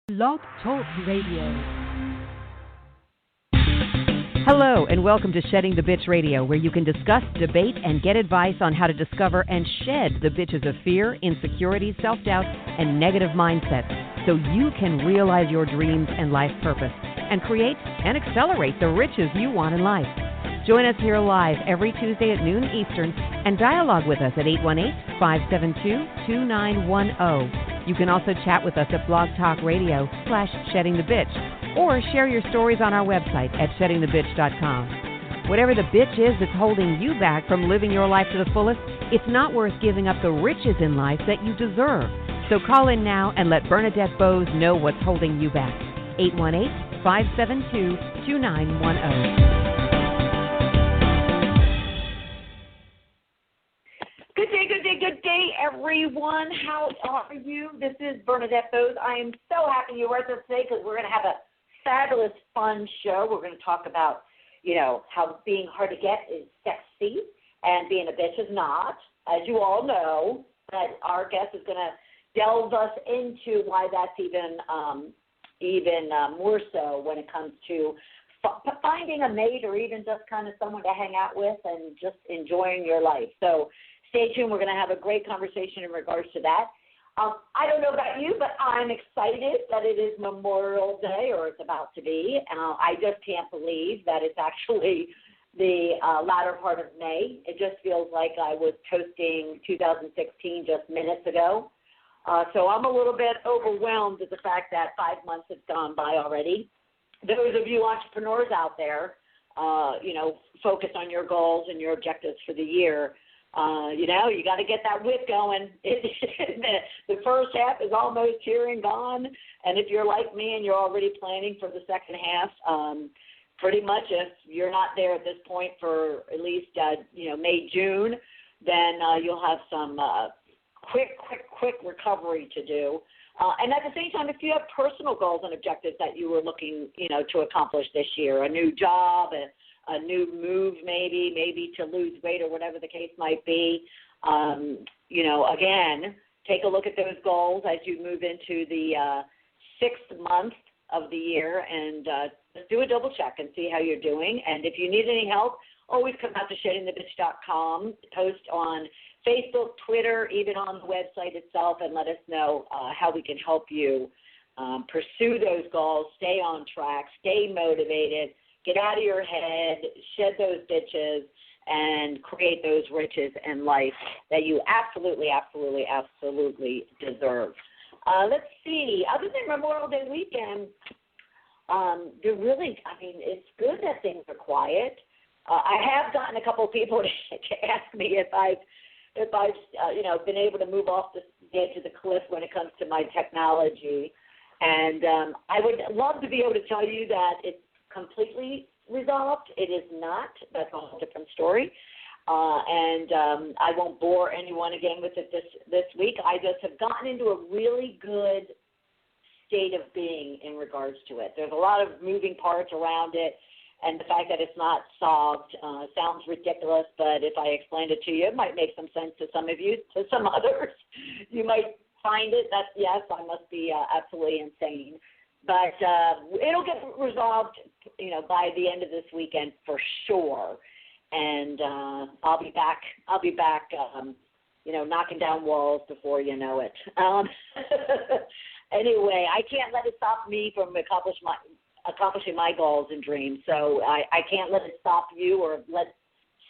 Blog Talk Radio. Hello, and welcome to Shedding the Bitch Radio, where you can discuss, debate, and get advice on how to discover and shed the bitches of fear, insecurity, self-doubt, and negative mindsets so you can realize your dreams and life purpose and create and accelerate the riches you want in life. Join us here live every Tuesday at noon Eastern and dialogue with us at 818-572-2910. You can also chat with us at Blog Talk Radio /SheddingTheBitch or share your stories on our website at sheddingthebitch.com. Whatever the bitch is that's holding you back from living your life to the fullest, it's not worth giving up the riches in life that you deserve. So call in now and let Bernadette Boasis know what's holding you back. 818-572-2910. Good day, everyone. How are you? This is Bernadette Boasis. I am so happy you're with us today because we're going to have a fabulous, fun show. We're going to talk about, how being hard to get is sexy and being a bitch is not. As you all know, that our guest is going to delve us into why that's even more so when it comes to finding a mate or even just kind of someone to hang out with and just enjoying your life. So stay tuned. We're going to have a great conversation in regards to that. I don't know about you, but I'm excited that it is Memorial Day, or it's about to be. I just can't believe that it's actually the latter part of May. It just feels like I was toasting 2016 just minutes ago. So I'm a little bit overwhelmed at the fact that 5 months have gone by already. Those of you entrepreneurs out there, focus on your goals and your objectives for the year. You got to get that whip going. The first half is almost here and gone. And if you're like me and you're already planning for the second half, pretty much if you're not there at this point for at least, May, June, then you'll have some quick recovery to do. And at the same time, if you have personal goals and objectives that you were looking, to accomplish this year, a new job, a new move maybe to lose weight or whatever the case might be, again, take a look at those goals as you move into the sixth month of the year and just do a double check and see how you're doing. And if you need any help, always come out to sheddingthebitch.com, post on Facebook, Twitter, even on the website itself, and let us know how we can help you pursue those goals, stay on track, stay motivated, get out of your head, shed those bitches, and create those riches in life that you absolutely deserve. Let's see. Other than Memorial Day weekend, it's good that things are quiet. I have gotten a couple of people to ask me if I've been able to move off the edge of the cliff when it comes to my technology. And I would love to be able to tell you that it's completely resolved. It is not. That's a whole different story. And I won't bore anyone again with it this week. I just have gotten into a really good state of being in regards to it. There's a lot of moving parts around it, and the fact that it's not solved sounds ridiculous, but if I explained it to you, it might make some sense to some of you. To some others, you might find it that, yes, I must be absolutely insane. But it'll get resolved, by the end of this weekend for sure. And I'll be back, knocking down walls before you know it. Anyway, I can't let it stop me from accomplishing my goals and dreams. So I can't let it stop you or let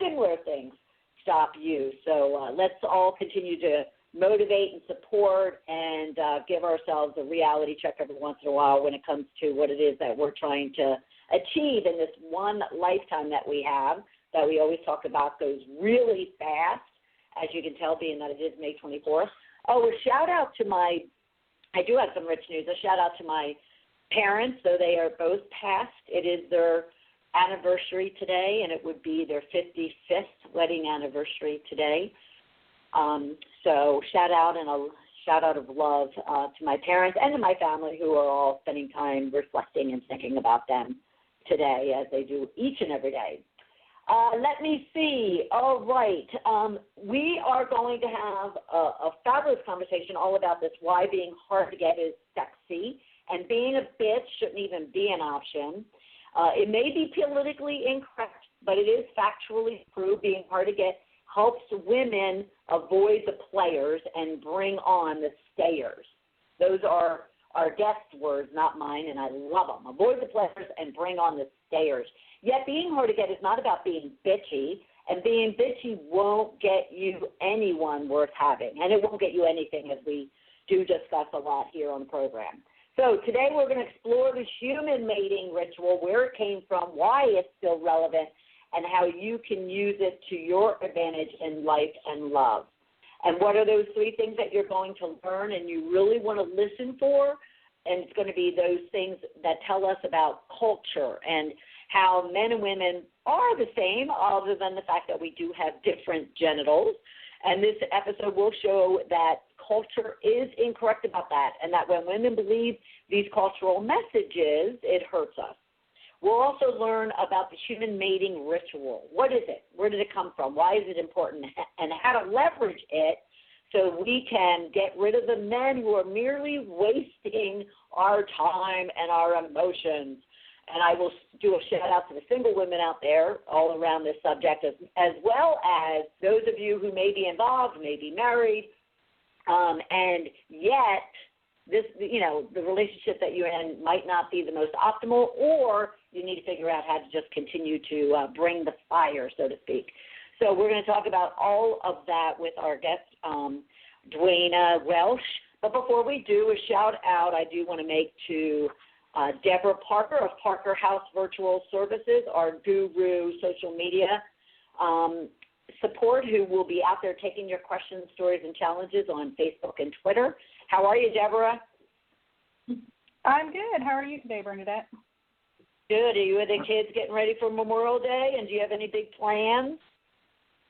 similar things stop you. So let's all continue to motivate and support and give ourselves a reality check every once in a while when it comes to what it is that we're trying to achieve in this one lifetime that we have, that we always talk about goes really fast, as you can tell, being that it is May 24th. Oh, a shout out to I do have some rich news, a shout out to my parents, so they are both passed. It is their anniversary today, and it would be their 55th wedding anniversary today. So shout out and a shout out of love to my parents and to my family, who are all spending time reflecting and thinking about them today, as they do each and every day. Let me see. All right. We are going to have a fabulous conversation all about this, why being hard to get is sexy, and being a bitch shouldn't even be an option. It may be politically incorrect, but it is factually true. Being hard to get helps women avoid the players and bring on the stayers. Those are our guests' words, not mine, and I love them. Avoid the players and bring on the stayers. Yet being hard to get is not about being bitchy, and being bitchy won't get you anyone worth having, and it won't get you anything, as we do discuss a lot here on the program. So today we're going to explore the human mating ritual, where it came from, why it's still relevant, and how you can use it to your advantage in life and love. And what are those 3 things that you're going to learn and you really want to listen for? And it's going to be those things that tell us about culture and how men and women are the same, other than the fact that we do have different genitals. And this episode will show that culture is incorrect about that, and that when women believe these cultural messages, it hurts us. We'll also learn about the human mating ritual. What is it? Where did it come from? Why is it important? And how to leverage it so we can get rid of the men who are merely wasting our time and our emotions. And I will do a shout-out to the single women out there all around this subject, as well as those of you who may be involved, may be married, and yet this, the relationship that you're in might not be the most optimal, or you need to figure out how to just continue to bring the fire, so to speak. So we're going to talk about all of that with our guest, DWAY-nah Welch. But before we do, a shout-out I do want to make to Deborah Parker of Parker House Virtual Services, our guru social media support, who will be out there taking your questions, stories, and challenges on Facebook and Twitter. How are you, Deborah? I'm good. How are you today, Bernadette? Good. Are you and the kids getting ready for Memorial Day, and do you have any big plans?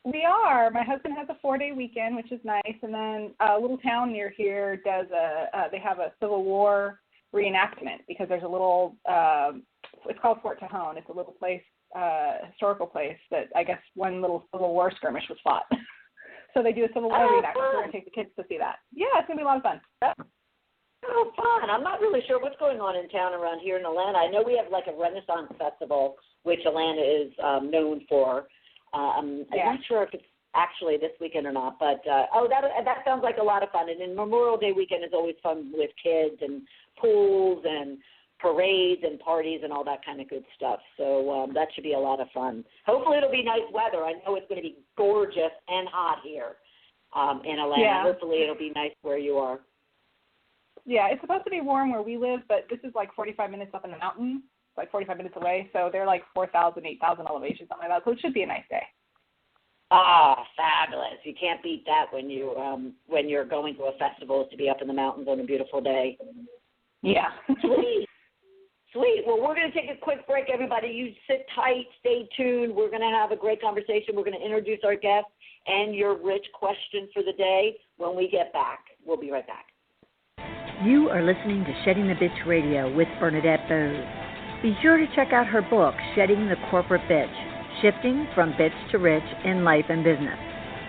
We are. My husband has a 4-day weekend, which is nice, and then a little town near here does they have a Civil War reenactment, because there's a little, it's called Fort Tejon. It's a little place, historical place that I guess one little Civil War skirmish was fought. So they do a Civil War reenactment. So we're going to take the kids to see that. Yeah, it's going to be a lot of fun. Oh, fun. I'm not really sure what's going on in town around here in Atlanta. I know we have like a Renaissance Festival, which Atlanta is known for. I'm not sure if it's actually this weekend or not, but that sounds like a lot of fun. And then Memorial Day weekend is always fun with kids and pools and parades and parties and all that kind of good stuff. So that should be a lot of fun. Hopefully it'll be nice weather. I know it's going to be gorgeous and hot here in Atlanta. Yeah. Hopefully it'll be nice where you are. Yeah, it's supposed to be warm where we live, but this is like 45 minutes up in the mountain, like 45 minutes away. So they're like 4,000, 8,000 elevation, something like that. So it should be a nice day. Ah, fabulous. You can't beat that when you're going to a festival, is to be up in the mountains on a beautiful day. Yeah. Sweet. Well, we're going to take a quick break, everybody. You sit tight, stay tuned. We're going to have a great conversation. We're going to introduce our guest and your rich question for the day when we get back. We'll be right back. You are listening to Shedding the Bitch Radio with Bernadette Boasis. Be sure to check out her book, Shedding the Corporate Bitch, Shifting from Bitch to Rich in Life and Business,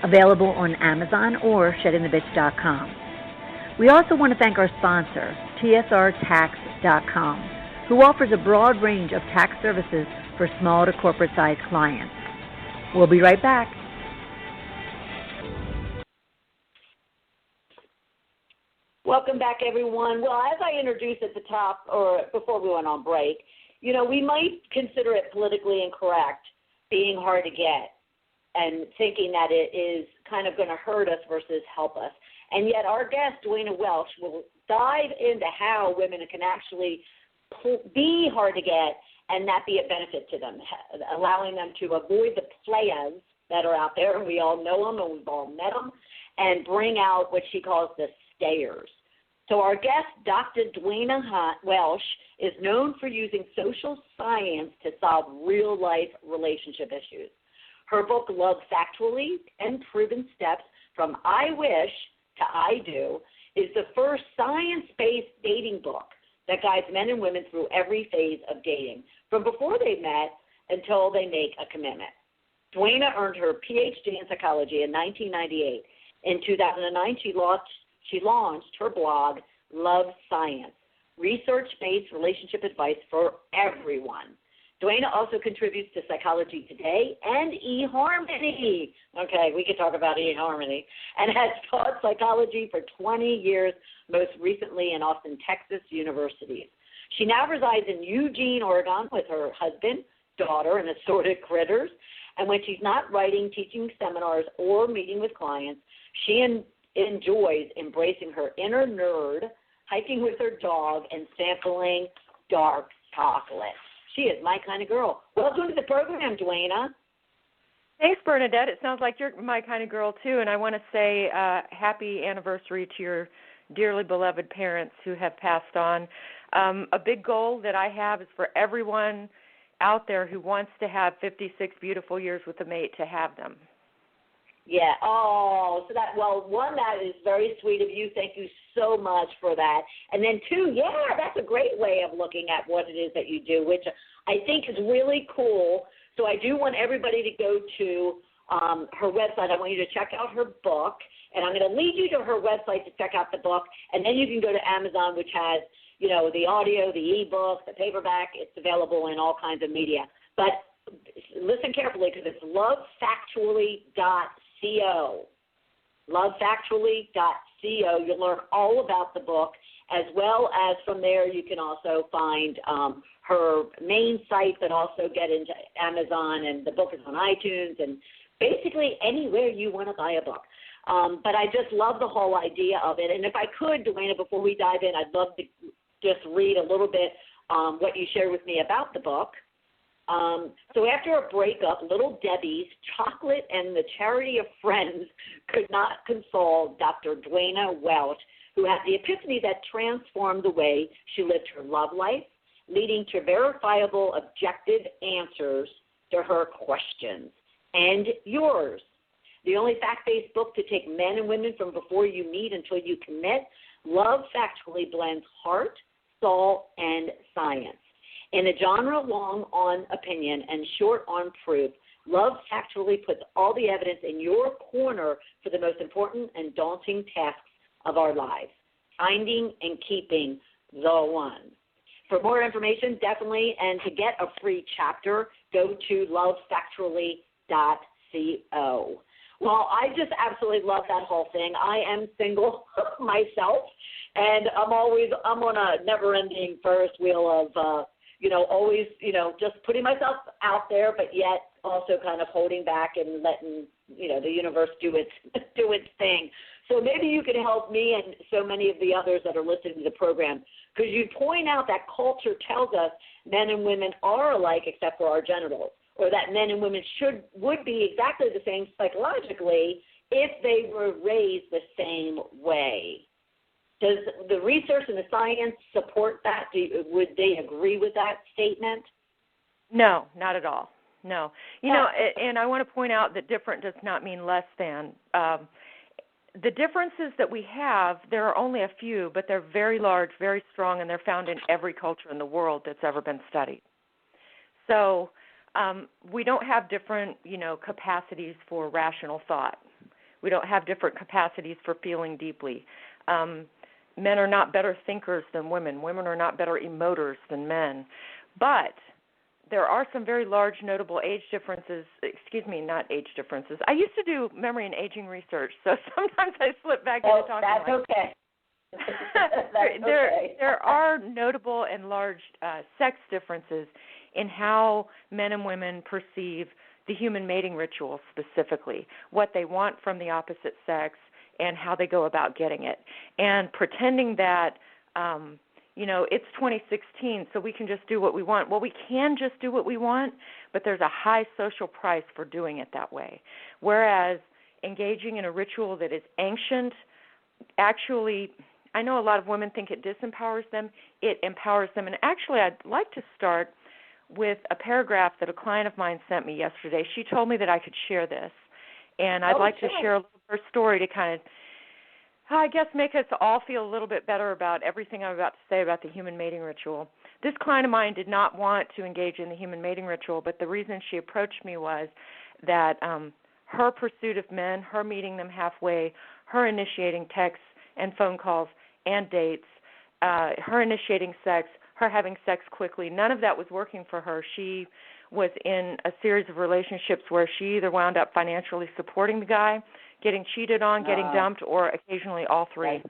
available on Amazon or sheddingthebitch.com. We also want to thank our sponsor, tsrtax.com, who offers a broad range of tax services for small to corporate-sized clients. We'll be right back. Welcome back, everyone. Well, as I introduced at the top, or before we went on break, we might consider it politically incorrect, being hard to get, and thinking that it is kind of going to hurt us versus help us. And yet our guest, DWAY-nah Welch, will dive into how women can actually be hard to get and that be a benefit to them, allowing them to avoid the playas that are out there, and we all know them and we've all met them, and bring out what she calls the stayers. So our guest, Dr. DWAY-nah Welch, is known for using social science to solve real-life relationship issues. Her book, Love Factually, 10 Proven Steps from I Wish to I Do, is the first science-based dating book that guides men and women through every phase of dating, from before they met until they make a commitment. DWAY-nah earned her Ph.D. in psychology in 1998. In 2009, she launched her blog, LoveScience, research-based relationship advice for everyone. DWAY-nah also contributes to Psychology Today and eHarmony. Okay, we could talk about eHarmony. And has taught psychology for 20 years, most recently in Austin, Texas universities. She now resides in Eugene, Oregon with her husband, daughter, and assorted critters. And when she's not writing, teaching seminars, or meeting with clients, she enjoys embracing her inner nerd, hiking with her dog, and sampling dark chocolate. She is my kind of girl. Welcome to the program, DWAY-nah. Thanks, Bernadette. It sounds like you're my kind of girl, too, and I want to say happy anniversary to your dearly beloved parents who have passed on. A big goal that I have is for everyone out there who wants to have 56 beautiful years with a mate to have them. Yeah. Oh, so one, that is very sweet of you. Thank you so much for that. And then two, yeah, that's a great way of looking at what it is that you do, which I think is really cool. So I do want everybody to go to her website. I want you to check out her book, and I'm going to lead you to her website to check out the book, and then you can go to Amazon, which has, you know, the audio, the ebook, the paperback. It's available in all kinds of media. But listen carefully, because it's LoveFactually.co. LoveFactually.co. You'll learn all about the book, as well as from there you can also find her main site, but also get into Amazon, and the book is on iTunes and basically anywhere you want to buy a book. But I just love the whole idea of it. And if I could, DWAY-nah, before we dive in, I'd love to just read a little bit what you shared with me about the book. So after a breakup, little Debbie's chocolate and the charity of friends could not console Dr. DWAY-nah Welch, who had the epiphany that transformed the way she lived her love life, leading to verifiable, objective answers to her questions and yours. The only fact-based book to take men and women from before you meet until you commit. Love Factually blends heart, soul, and science. In a genre-long on opinion and short on proof, Love Factually puts all the evidence in your corner for the most important and daunting tasks of our lives, finding and keeping the one. For more information, definitely, and to get a free chapter, go to lovefactually.co. Well, I just absolutely love that whole thing. I am single myself, and I'm on a never-ending Ferris wheel of, always, just putting myself out there, but yet also kind of holding back and letting, the universe do its thing. So maybe you can help me and so many of the others that are listening to the program, because you point out that culture tells us men and women are alike except for our genitals, or that men and women would be exactly the same psychologically if they were raised the same way. Does the research and the science support that? Would they agree with that statement? No, not at all. No. And I want to point out that different does not mean less than. The differences that we have, there are only a few, but they're very large, very strong, and they're found in every culture in the world that's ever been studied. So we don't have different, capacities for rational thought. We don't have different capacities for feeling deeply. Men are not better thinkers than women. Women are not better emoters than men. But there are some very large notable age differences. Not age differences. I used to do memory and aging research, so sometimes I slip back into talking. That's okay. There are notable and large sex differences in how men and women perceive the human mating ritual specifically, what they want from the opposite sex, and how they go about getting it. And pretending that, it's 2016, so we can just do what we want. Well, we can just do what we want, but there's a high social price for doing it that way. Whereas engaging in a ritual that is ancient, actually, I know a lot of women think it disempowers them. It empowers them. And actually, I'd like to start with a paragraph that a client of mine sent me yesterday. She told me that I could share this, and I'd like to share a little of her story to kind of, I guess, make us all feel a little bit better about everything I'm about to say about the human mating ritual. This client of mine did not want to engage in the human mating ritual, but the reason she approached me was that her pursuit of men, her meeting them halfway, her initiating texts and phone calls and dates her initiating sex, her having sex quickly, none of that was working for her. She was in a series of relationships where she either wound up financially supporting the guy, getting cheated on, getting dumped, or occasionally all three. Right.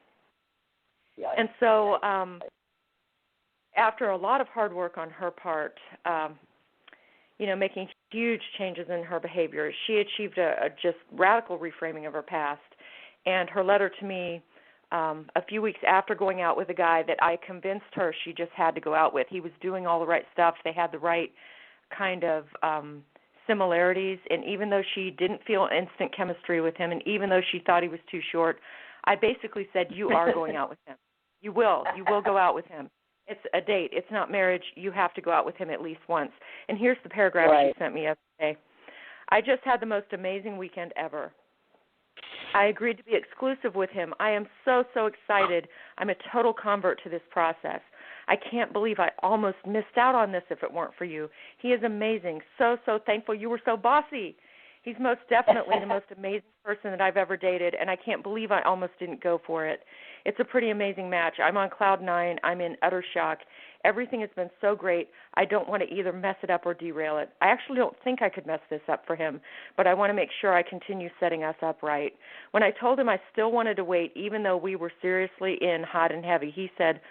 And so after a lot of hard work on her part, making huge changes in her behavior, she achieved a just radical reframing of her past. And her letter to me a few weeks after going out with a guy that I convinced her she just had to go out with. He was doing all the right stuff. They had the right kind of similarities. And even though she didn't feel instant chemistry with him, and even though she thought he was too short, I basically said, you are going out with him. You will go out with him. It's a date. It's not marriage. You have to go out with him at least once. And here's the paragraph she sent me yesterday. I just had the most amazing weekend ever. I agreed to be exclusive with him. I am so, so excited. I'm a total convert to this process. I can't believe I almost missed out on this if it weren't for you. He is amazing. So, so thankful you were so bossy. He's most definitely the most amazing person that I've ever dated, and I can't believe I almost didn't go for it. It's a pretty amazing match. I'm on cloud 9. I'm in utter shock. Everything has been so great. I don't want to either mess it up or derail it. I actually don't think I could mess this up for him, but I want to make sure I continue setting us up right. When I told him I still wanted to wait, even though we were seriously in hot and heavy, he said,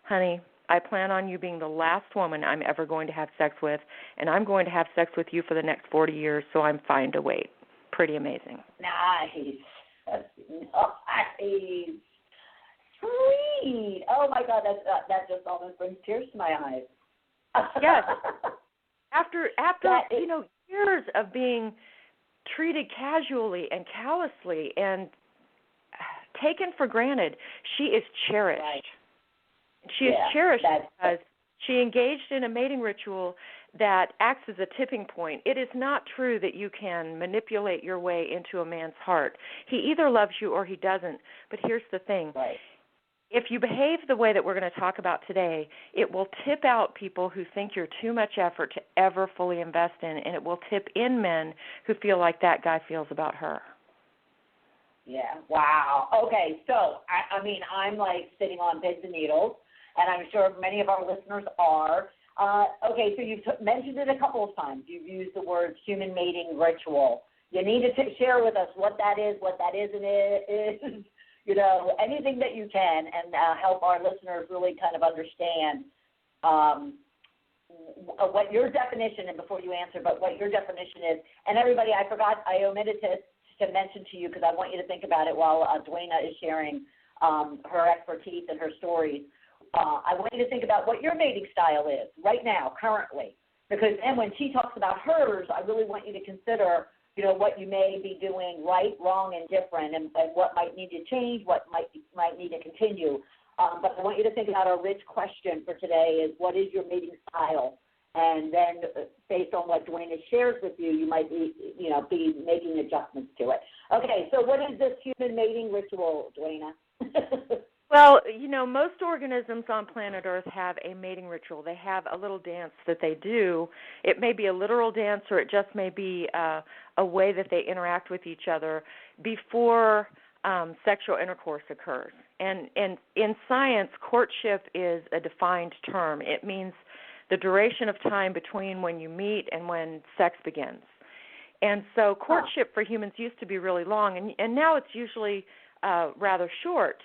honey, I plan on you being the last woman I'm ever going to have sex with, and I'm going to have sex with you for the next 40 years, so I'm fine to wait. Pretty amazing. Nice. Nice. Sweet. Oh, my God, that just almost brings tears to my eyes. Yes. After years of being treated casually and callously and taken for granted, she is cherished. Right. She is cherished because she engaged in a mating ritual that acts as a tipping point. It is not true that you can manipulate your way into a man's heart. He either loves you or he doesn't. But here's the thing. Right. If you behave the way that we're going to talk about today, it will tip out people who think you're too much effort to ever fully invest in, and it will tip in men who feel like that guy feels about her. Yeah. Wow. Okay. So, I'm like sitting on pins and needles, and I'm sure many of our listeners are. Okay, so you've mentioned it a couple of times. You've used the word human mating ritual. You need to share with us what that is, what that isn't, anything that you can, and help our listeners really kind of understand what your definition, and before you answer, but what your definition is. And everybody, I omitted to mention to you, because I want you to think about it while DWAY-nah is sharing her expertise and her stories. I want you to think about what your mating style is right now, currently, because then when she talks about hers, I really want you to consider, what you may be doing right, wrong, and different, and what might need to change, what might need to continue. But I want you to think about our rich question for today is, what is your mating style? And then based on what DWAY-nah shares with you, you might be, be making adjustments to it. Okay, so what is this human mating ritual, DWAY-nah? Well, most organisms on planet Earth have a mating ritual. They have a little dance that they do. It may be a literal dance, or it just may be a way that they interact with each other before sexual intercourse occurs. And in science, courtship is a defined term. It means the duration of time between when you meet and when sex begins. And so courtship for humans used to be really long, and now it's usually rather short.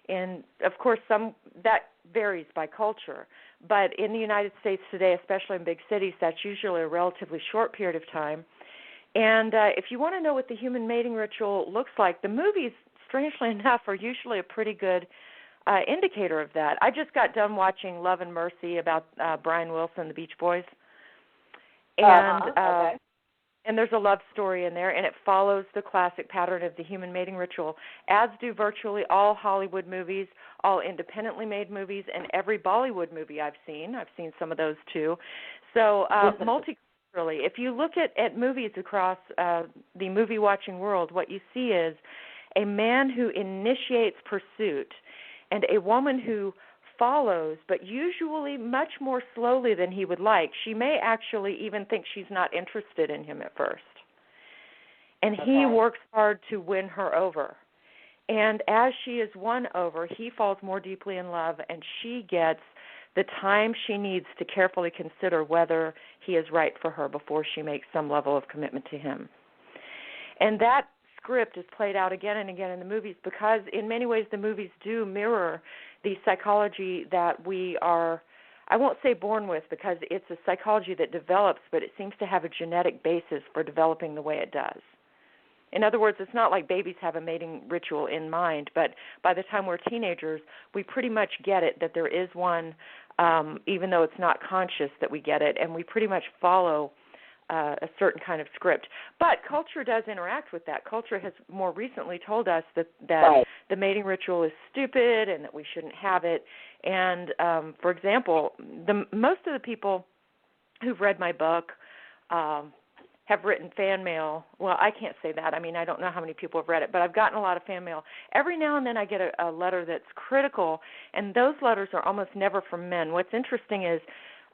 And, of course, that varies by culture. But in the United States today, especially in big cities, that's usually a relatively short period of time. And if you want to know what the human mating ritual looks like, the movies, strangely enough, are usually a pretty good indicator of that. I just got done watching Love and Mercy about Brian Wilson, the Beach Boys. And and there's a love story in there, and it follows the classic pattern of the human mating ritual, as do virtually all Hollywood movies, all independently made movies, and every Bollywood movie I've seen. I've seen some of those too. So multiculturally, if you look at movies across the movie-watching world, what you see is a man who initiates pursuit and a woman who follows, but usually much more slowly than he would like. She may actually even think she's not interested in him at first. And he works hard to win her over. And as she is won over, he falls more deeply in love, and she gets the time she needs to carefully consider whether he is right for her before she makes some level of commitment to him. And that script is played out again and again in the movies because in many ways the movies do mirror the psychology that we are, I won't say born with because it's a psychology that develops, but it seems to have a genetic basis for developing the way it does. In other words, it's not like babies have a mating ritual in mind, but by the time we're teenagers, we pretty much get it that there is one, even though it's not conscious that we get it, and we pretty much follow a certain kind of script. But culture does interact with that. Culture has more recently told us that right. the mating ritual is stupid and that we shouldn't have it. And, for example, most of the people who've read my book have written fan mail. Well, I can't say that. I mean, I don't know how many people have read it, but I've gotten a lot of fan mail. Every now and then I get a letter that's critical, and those letters are almost never from men. What's interesting is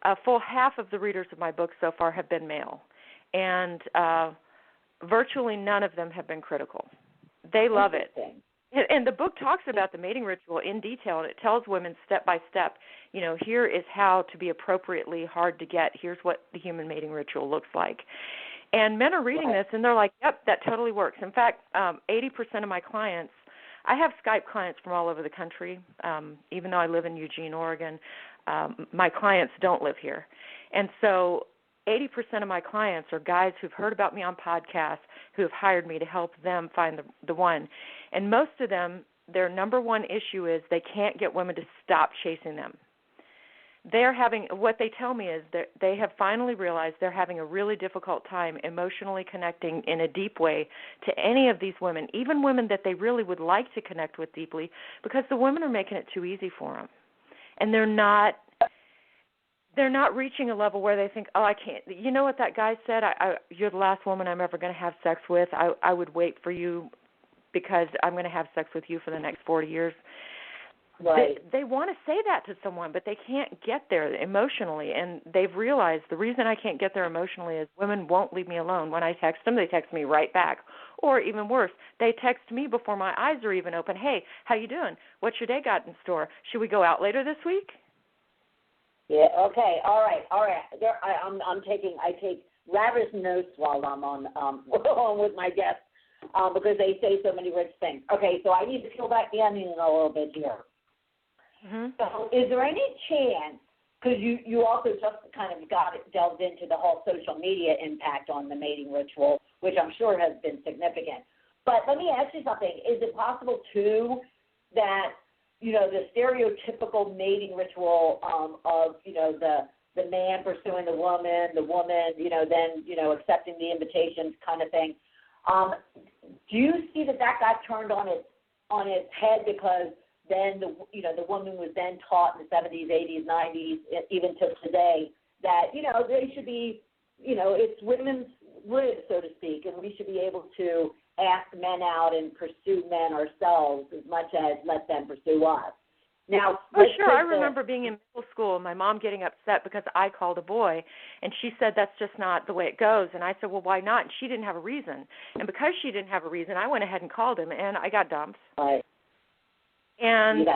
a full half of the readers of my book so far have been male, and virtually none of them have been critical. They love it. And the book talks about the mating ritual in detail, and it tells women step by step, you know, here is how to be appropriately hard to get. Here's what the human mating ritual looks like. And men are reading this, and they're like, yep, that totally works. In fact, 80% of my clients, I have Skype clients from all over the country. Even though I live in Eugene, Oregon, my clients don't live here. And so 80% of my clients are guys who've heard about me on podcasts, who have hired me to help them find the one. And most of them, their number one issue is they can't get women to stop chasing them. They're having, what they tell me is that they have finally realized they're having a really difficult time emotionally connecting in a deep way to any of these women, even women that they really would like to connect with deeply, because the women are making it too easy for them. And they're not reaching a level where they think, oh, I can't. You know what that guy said? You're the last woman I'm ever going to have sex with. I would wait for you because I'm going to have sex with you for the next 40 years. Right. They want to say that to someone, but they can't get there emotionally. And they've realized the reason I can't get there emotionally is women won't leave me alone. When I text them, they text me right back. Or even worse, they text me before my eyes are even open. Hey, how you doing? What's your day got in store? Should we go out later this week? Yeah. Okay. All right. I take ravenous notes while I'm on with my guests because they say so many rich things. Okay. So I need to peel back the onion a little bit here. Mm-hmm. So is there any chance, because you also just kind of delved into the whole social media impact on the mating ritual, which I'm sure has been significant. But let me ask you something. Is it possible, too, that, you know, the stereotypical mating ritual of, you know, the man pursuing the woman, you know, then, you know, accepting the invitations kind of thing, do you see that got turned on its head because then the woman was then taught in the 70s, 80s, 90s, even to today that, you know, they should be, you know, it's women's rib, so to speak, and we should be able to ask men out and pursue men ourselves as much as let them pursue us. Now, sure. I remember being in middle school and my mom getting upset because I called a boy, and she said that's just not the way it goes. And I said, well, why not? And she didn't have a reason. And because she didn't have a reason, I went ahead and called him, and I got dumped. Right. And,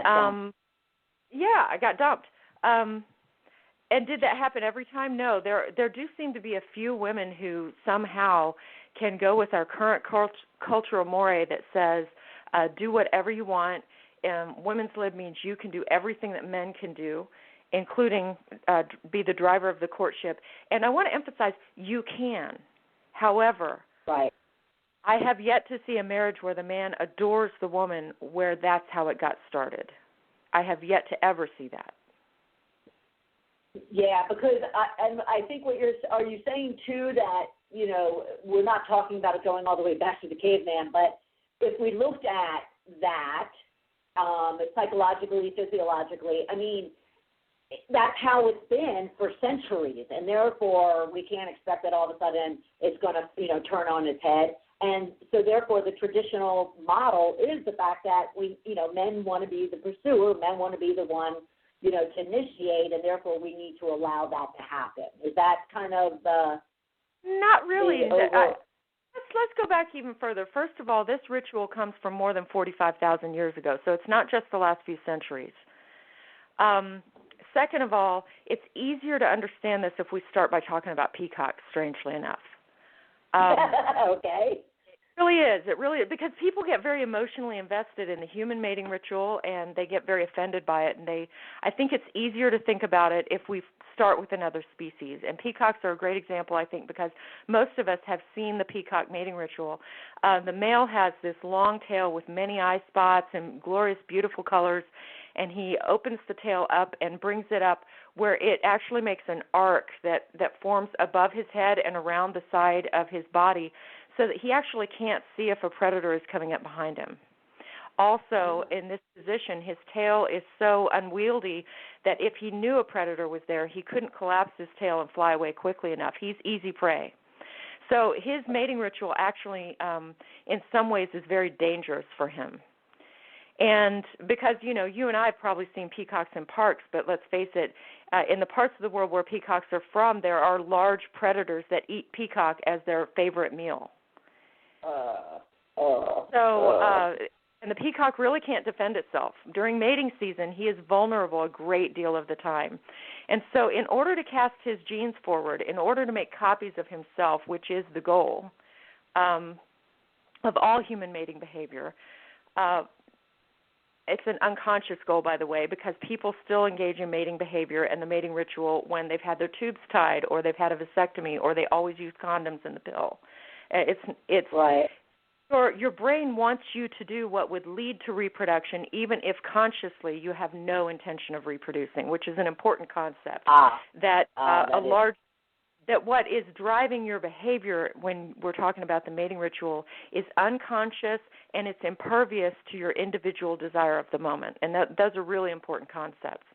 yeah, I got dumped. And did that happen every time? No. There do seem to be a few women who somehow can go with our current cultural mores that says, do whatever you want. Women's lib means you can do everything that men can do, including be the driver of the courtship. And I want to emphasize, you can. However, right. I have yet to see a marriage where the man adores the woman where that's how it got started. I have yet to ever see that. Yeah, because I think are you saying, too, that, you know, we're not talking about it going all the way back to the caveman, but if we looked at that psychologically, physiologically, I mean, that's how it's been for centuries, and therefore we can't expect that all of a sudden it's going to, you know, turn on its head. And so therefore the traditional model is the fact that men want to be the pursuer, men want to be the one, you know, to initiate, and therefore we need to allow that to happen. Is that kind of the... Not really. That's let's go back even further. First of all, this ritual comes from more than 45,000 years ago, so it's not just the last few centuries. Second of all, it's easier to understand this if we start by talking about peacocks, strangely enough. Okay. It really is. It really is, because people get very emotionally invested in the human mating ritual, and they get very offended by it. And I think it's easier to think about it if we start with another species. And peacocks are a great example, I think, because most of us have seen the peacock mating ritual. The male has this long tail with many eye spots and glorious, beautiful colors, and he opens the tail up and brings it up where it actually makes an arc that forms above his head and around the side of his body, so that he actually can't see if a predator is coming up behind him. Also, in this position, his tail is so unwieldy that if he knew a predator was there, he couldn't collapse his tail and fly away quickly enough. He's easy prey. So his mating ritual actually, in some ways, is very dangerous for him. And because, you and I have probably seen peacocks in parks, but let's face it, in the parts of the world where peacocks are from, there are large predators that eat peacock as their favorite meal. And the peacock really can't defend itself. During mating season, he is vulnerable a great deal of the time. And so in order to cast his genes forward, in order to make copies of himself, which is the goal of all human mating behavior, it's an unconscious goal, by the way, because people still engage in mating behavior and the mating ritual when they've had their tubes tied or they've had a vasectomy or they always use condoms in the pill. It's right. Your brain wants you to do what would lead to reproduction, even if consciously you have no intention of reproducing, which is an important concept. That what is driving your behavior when we're talking about the mating ritual is unconscious, and it's impervious to your individual desire of the moment. And those are really important concepts.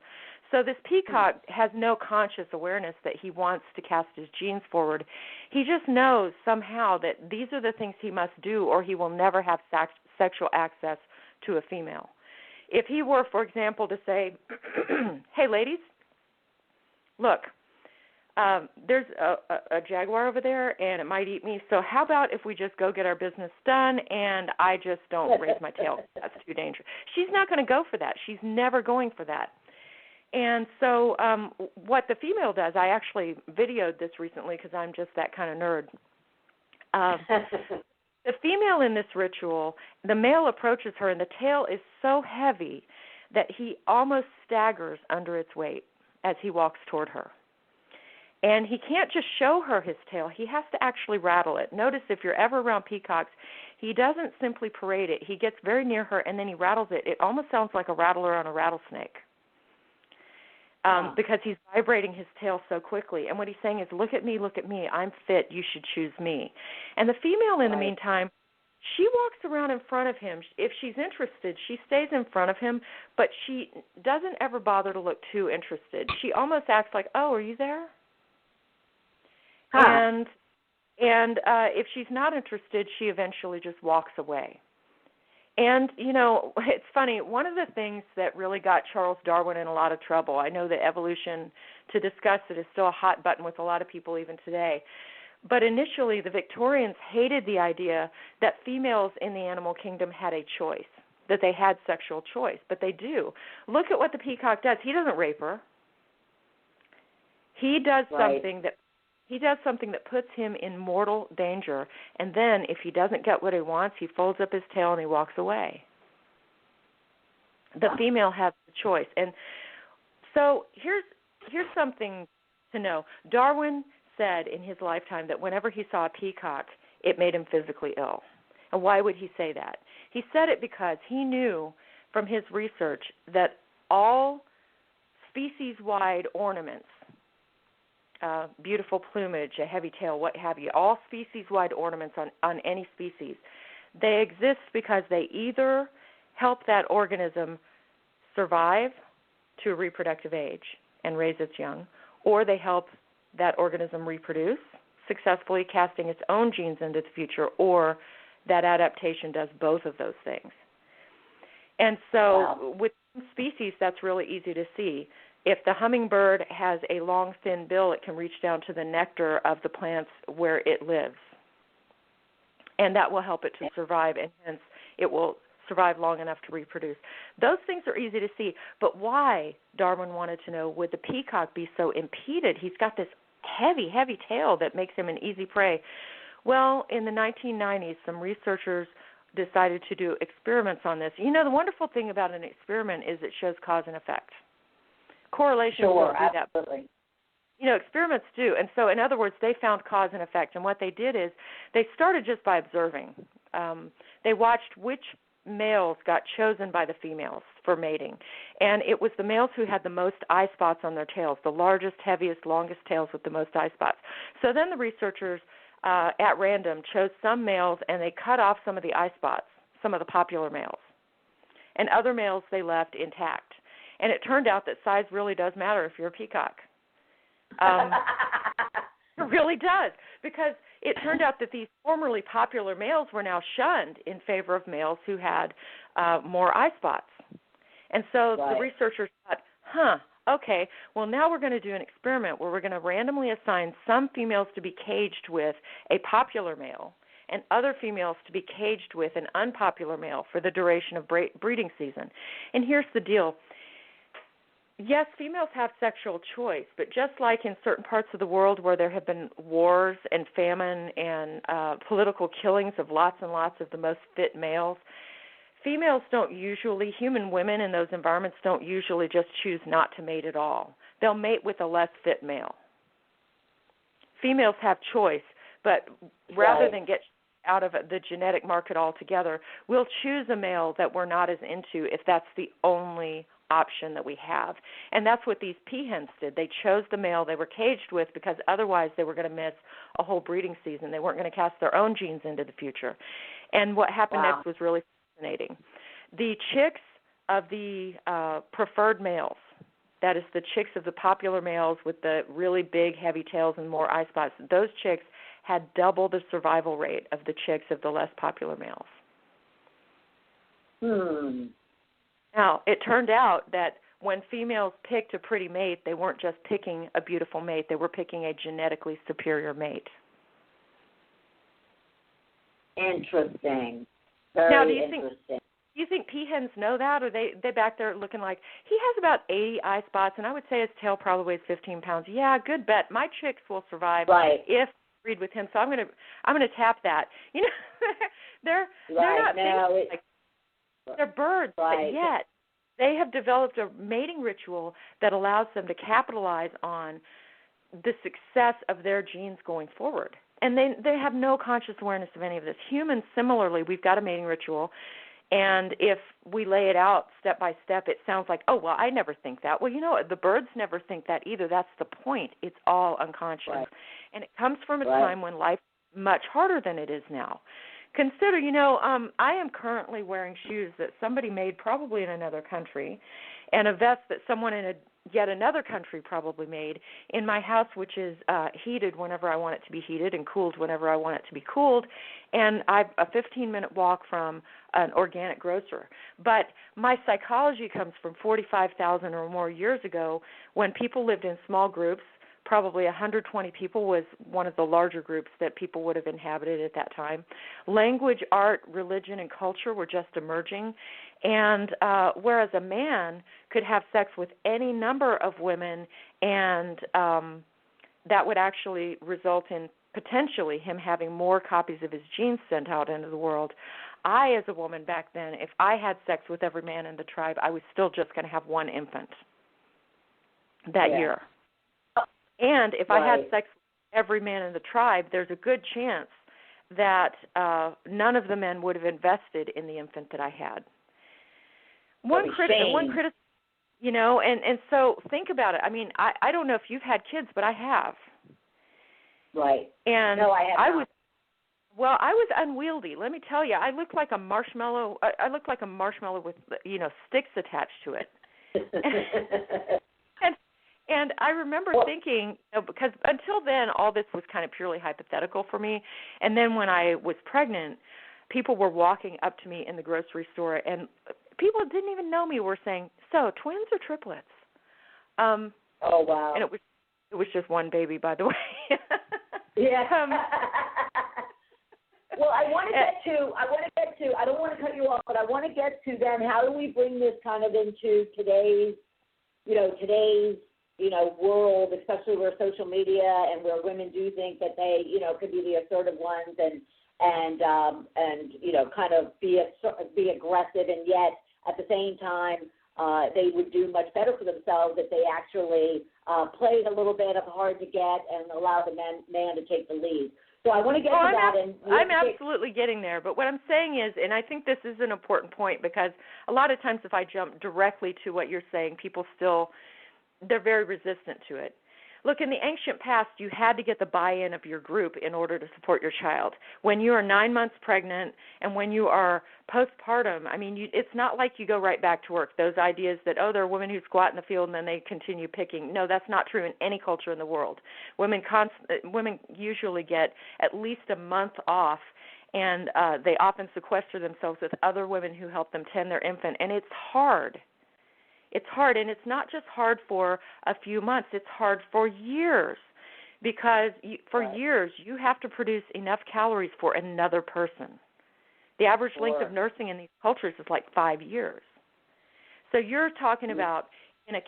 So this peacock has no conscious awareness that he wants to cast his genes forward. He just knows somehow that these are the things he must do, or he will never have sexual access to a female. If he were, for example, to say, hey, ladies, look, there's a jaguar over there, and it might eat me, so how about if we just go get our business done, and I just don't raise my tail? That's too dangerous. She's not going to go for that. She's never going for that. And so what the female does, I actually videoed this recently because I'm just that kind of nerd. The female in this ritual, the male approaches her, and the tail is so heavy that he almost staggers under its weight as he walks toward her. And he can't just show her his tail. He has to actually rattle it. Notice if you're ever around peacocks, he doesn't simply parade it. He gets very near her, and then he rattles it. It almost sounds like a rattler on a rattlesnake. Because he's vibrating his tail so quickly. And what he's saying is, look at me, I'm fit, you should choose me. And the female, in the meantime, she walks around in front of him. If she's interested, she stays in front of him, but she doesn't ever bother to look too interested. She almost acts like, oh, are you there? And if she's not interested, she eventually just walks away. And, it's funny, one of the things that really got Charles Darwin in a lot of trouble, I know that evolution, to discuss it, is still a hot button with a lot of people even today, but initially the Victorians hated the idea that females in the animal kingdom had a choice, that they had sexual choice, but they do. Look at what the peacock does. He doesn't rape her. He does something that puts him in mortal danger, and then if he doesn't get what he wants, he folds up his tail and he walks away. The female has the choice. And so here's something to know. Darwin said in his lifetime that whenever he saw a peacock, it made him physically ill. And why would he say that? He said it because he knew from his research that all species-wide ornaments, beautiful plumage, a heavy tail, what have you, all species-wide ornaments on any species, they exist because they either help that organism survive to a reproductive age and raise its young, or they help that organism reproduce successfully, casting its own genes into the future, or that adaptation does both of those things. And so with species, that's really easy to see. If the hummingbird has a long, thin bill, it can reach down to the nectar of the plants where it lives. and that will help it to survive, and hence it will survive long enough to reproduce. Those things are easy to see, but why, Darwin wanted to know, would the peacock be so impeded? He's got this heavy, heavy tail that makes him an easy prey. Well, in the 1990s, some researchers decided to do experiments on this. You know, the wonderful thing about an experiment is it shows cause and effect. Correlations don't do that. Absolutely. You know, experiments do. And so, in other words, they found cause and effect. And what they did is they started just by observing. They watched which males got chosen by the females for mating. And it was the males who had the most eye spots on their tails, the largest, heaviest, longest tails with the most eye spots. So then the researchers at random chose some males, and they cut off some of the eye spots, some of the popular males. And other males they left intact. And it turned out that size really does matter if you're a peacock. It really does, because it turned out that these formerly popular males were now shunned in favor of males who had more eye spots. And so the researchers thought, okay, well, now we're going to do an experiment where we're going to randomly assign some females to be caged with a popular male and other females to be caged with an unpopular male for the duration of breeding season. And here's the deal. Yes, females have sexual choice, but just like in certain parts of the world where there have been wars and famine and political killings of lots and lots of the most fit males, females don't usually, human women in those environments don't usually just choose not to mate at all. They'll mate with a less fit male. Females have choice, but rather than get out of the genetic market altogether, we'll choose a male that we're not as into if that's the only option that we have. And that's what these peahens did. They chose the male they were caged with because otherwise they were going to miss a whole breeding season. They weren't going to cast their own genes into the future. And what happened next was really fascinating. The chicks of the preferred males, that is the chicks of the popular males with the really big, heavy tails and more eye spots, those chicks had double the survival rate of the chicks of the less popular males. Now, it turned out that when females picked a pretty mate, they weren't just picking a beautiful mate. They were picking a genetically superior mate. Interesting. Now, Very interesting. Do you think peahens know that, or they back there looking like, he has about 80 eye spots, and I would say his tail probably weighs 15 pounds. Yeah, good bet. My chicks will survive if I breed with him, so I'm gonna tap that. You know, they're not thinking like they're birds, but yet they have developed a mating ritual that allows them to capitalize on the success of their genes going forward. And they have no conscious awareness of any of this. Humans, similarly, we've got a mating ritual, and if we lay it out step by step, it sounds like, oh, well, I never think that. Well, you know, the birds never think that either. That's the point. It's all unconscious. And it comes from a time when life was much harder than it is now. Consider, I am currently wearing shoes that somebody made probably in another country and a vest that someone in yet another country probably made in my house, which is heated whenever I want it to be heated and cooled whenever I want it to be cooled. And I've a 15-minute walk from an organic grocer. But my psychology comes from 45,000 or more years ago when people lived in small groups. Probably 120 people was one of the larger groups that people would have inhabited at that time. Language, art, religion, and culture were just emerging. And whereas a man could have sex with any number of women, and that would actually result in potentially him having more copies of his genes sent out into the world, I, as a woman back then, if I had sex with every man in the tribe, I was still just going to have one infant that year. And if I had sex with every man in the tribe, there's a good chance that none of the men would have invested in the infant that I had. One criticism, and so think about it. I mean, I don't know if you've had kids, but I have. Right. And no, I have not. I was unwieldy. Let me tell you, I looked like a marshmallow. I looked like a marshmallow with, sticks attached to it. And I remember thinking, because until then, all this was kind of purely hypothetical for me. And then when I was pregnant, people were walking up to me in the grocery store, and people who didn't even know me were saying, "So, twins or triplets?" Oh, wow. And it was just one baby, by the way. Yeah. Well, I want to get to. I don't want to cut you off, but I want to get to then. How do we bring this kind of into today's world, especially where social media and where women do think that they, could be the assertive ones and kind of be aggressive, and yet at the same time they would do much better for themselves if they actually played a little bit of hard to get and allow the man to take the lead. So I want to get to that. I'm absolutely getting there. But what I'm saying is, and I think this is an important point, because a lot of times if I jump directly to what you're saying, people they're very resistant to it. Look, in the ancient past, you had to get the buy-in of your group in order to support your child. When you are 9 months pregnant and when you are postpartum, it's not like you go right back to work. Those ideas that, there are women who squat in the field and then they continue picking. No, that's not true in any culture in the world. Women usually get at least a month off, and they often sequester themselves with other women who help them tend their infant, and it's hard. It's hard, and it's not just hard for a few months. It's hard for years, because years you have to produce enough calories for another person. The average length of nursing in these cultures is like 5 years. So you're talking about in an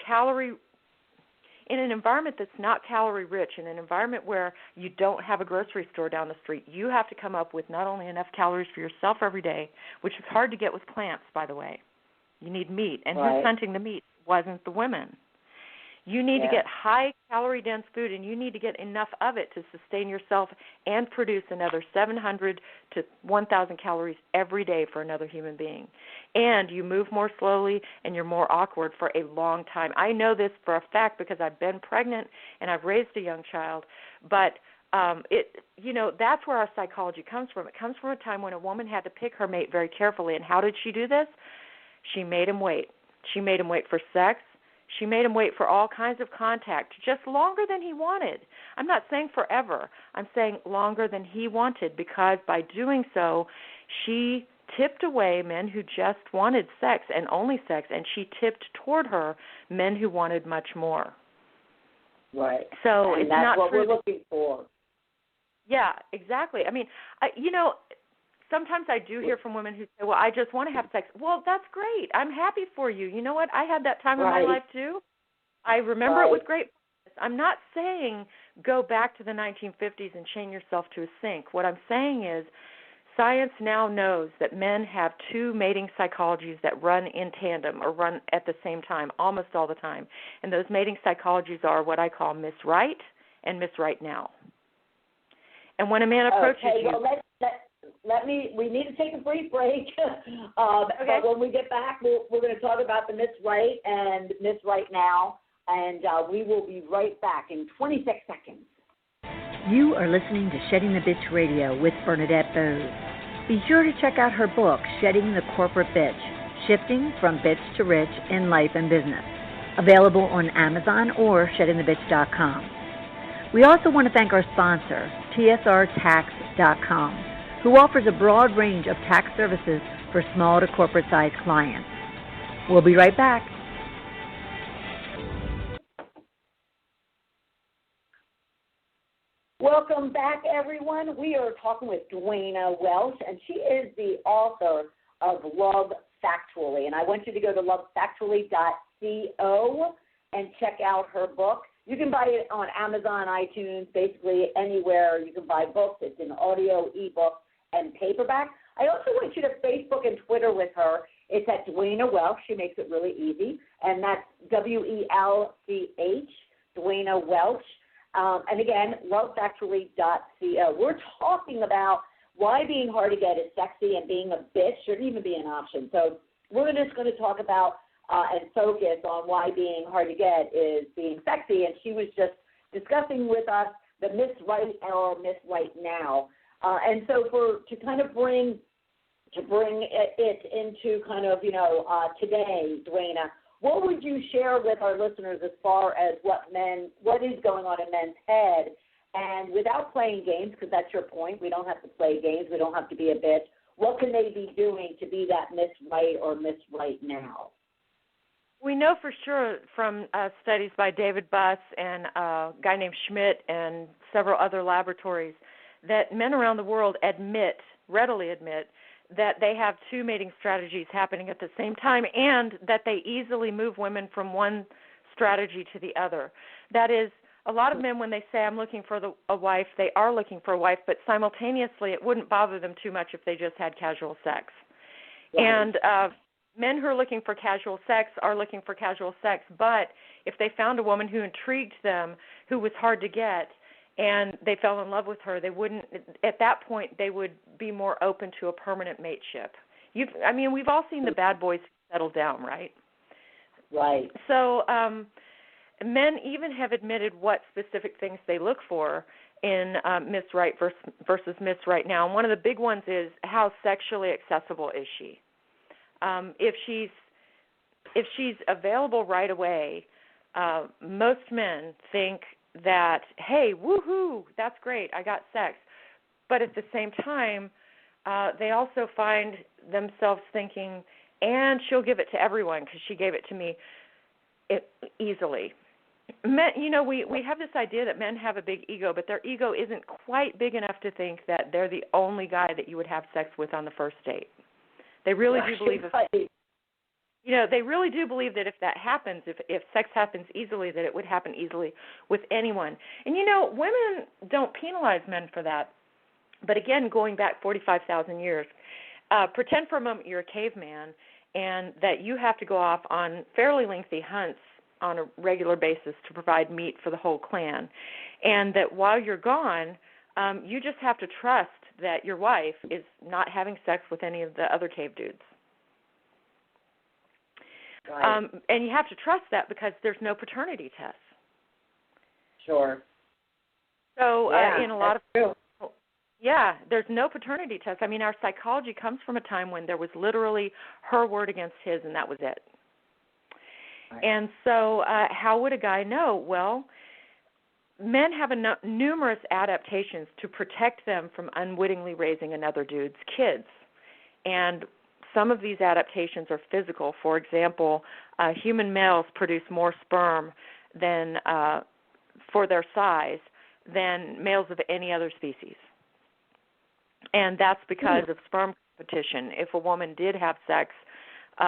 environment that's not calorie rich, in an environment where you don't have a grocery store down the street, you have to come up with not only enough calories for yourself every day, which is hard to get with plants, by the way. You need meat, and who's hunting the meat? Wasn't the women. You need to get high-calorie-dense food, and you need to get enough of it to sustain yourself and produce another 700 to 1,000 calories every day for another human being. And you move more slowly, and you're more awkward for a long time. I know this for a fact because I've been pregnant and I've raised a young child, but that's where our psychology comes from. It comes from a time when a woman had to pick her mate very carefully, and how did she do this? She made him wait. She made him wait for sex. She made him wait for all kinds of contact, just longer than he wanted. I'm not saying forever. I'm saying longer than he wanted, because by doing so, she tipped away men who just wanted sex and only sex, and she tipped toward her men who wanted much more. Right. So and it's that's not what true. We're looking for. Yeah, exactly. Sometimes I do hear from women who say, well, I just want to have sex. Well, that's great. I'm happy for you. You know what? I had that time in my life, too. I remember it with great fondness. I'm not saying go back to the 1950s and chain yourself to a sink. What I'm saying is science now knows that men have two mating psychologies that run in tandem or run at the same time almost all the time. And those mating psychologies are what I call Miss Right and Miss Right Now. And when a man approaches you... We need to take a brief break. But when we get back, we're going to talk about the Miss Right and Miss Right Now, and we will be right back in 26 seconds. You are listening to Shedding the Bitch Radio with Bernadette Boasis. Be sure to check out her book, Shedding the Corporate Bitch, Shifting from Bitch to Rich in Life and Business, available on Amazon or sheddingthebitch.com. We also want to thank our sponsor, tsrtax.com, who offers a broad range of tax services for small to corporate-sized clients. We'll be right back. Welcome back, everyone. We are talking with DWAY-nah Welch, and she is the author of Love Factually. And I want you to go to LoveFactually.co and check out her book. You can buy it on Amazon, iTunes, basically anywhere you can buy books. It's an audio, ebook, and paperback. I also want you to Facebook and Twitter with her. It's at DWAY-nah Welch. She makes it really easy, and that's WELCH, DWAY-nah Welch. And again, lovefactually.co. We're talking about why being hard to get is sexy and being a bitch shouldn't even be an option. So we're just going to talk about and focus on why being hard to get is being sexy. And she was just discussing with us the Miss Right or Miss Right Now. And so to kind of bring it into kind of, today, DWAY-nah, what would you share with our listeners as far as what is going on in men's head? And without playing games, because that's your point, we don't have to play games, we don't have to be a bitch, what can they be doing to be that Miss Right or Miss Right Now? We know for sure from studies by David Buss and a guy named Schmidt and several other laboratories that men around the world admit readily admit that they have two mating strategies happening at the same time, and that they easily move women from one strategy to the other. That is, a lot of men, when they say, I'm looking for a wife, they are looking for a wife, but simultaneously it wouldn't bother them too much if they just had casual sex. Right. And men who are looking for casual sex are looking for casual sex, but if they found a woman who intrigued them, who was hard to get, and they fell in love with her, they wouldn't, at that point, they would be more open to a permanent mateship. We've all seen the bad boys settle down, right? Right. So men even have admitted what specific things they look for in Miss Right versus Miss Right Now. And one of the big ones is, how sexually accessible is she? If she's available right away, most men think that, hey, woohoo, that's great, I got sex. But at the same time, they also find themselves thinking, and she'll give it to everyone because she gave it to me easily. Men, we have this idea that men have a big ego, but their ego isn't quite big enough to think that they're the only guy that you would have sex with on the first date. They really do believe they really do believe that if that happens, if sex happens easily, that it would happen easily with anyone. And, women don't penalize men for that. But again, going back 45,000 years, pretend for a moment you're a caveman and that you have to go off on fairly lengthy hunts on a regular basis to provide meat for the whole clan. And that while you're gone, you just have to trust that your wife is not having sex with any of the other cave dudes. Right. And you have to trust that because there's no paternity test. Sure. So in a lot of true. Yeah, there's no paternity test. Our psychology comes from a time when there was literally her word against his, and that was it. Right. And so how would a guy know? Well, men have numerous adaptations to protect them from unwittingly raising another dude's kids. And some of these adaptations are physical. For example, human males produce more sperm than for their size than males of any other species. And that's because of sperm competition. If a woman did have sex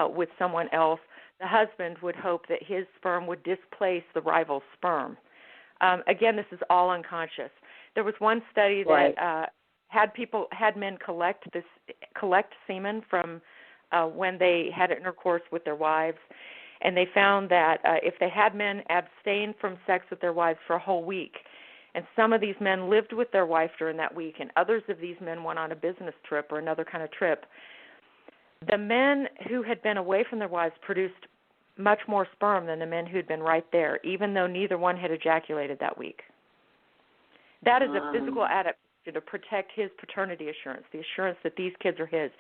with someone else, the husband would hope that his sperm would displace the rival's sperm. Again, this is all unconscious. There was one study that had men collect semen from when they had intercourse with their wives, and they found that if they had men abstain from sex with their wives for a whole week, and some of these men lived with their wife during that week, and others of these men went on a business trip or another kind of trip, the men who had been away from their wives produced much more sperm than the men who had been right there, even though neither one had ejaculated that week. That is a physical adaptation to protect his paternity assurance, the assurance that these kids are his.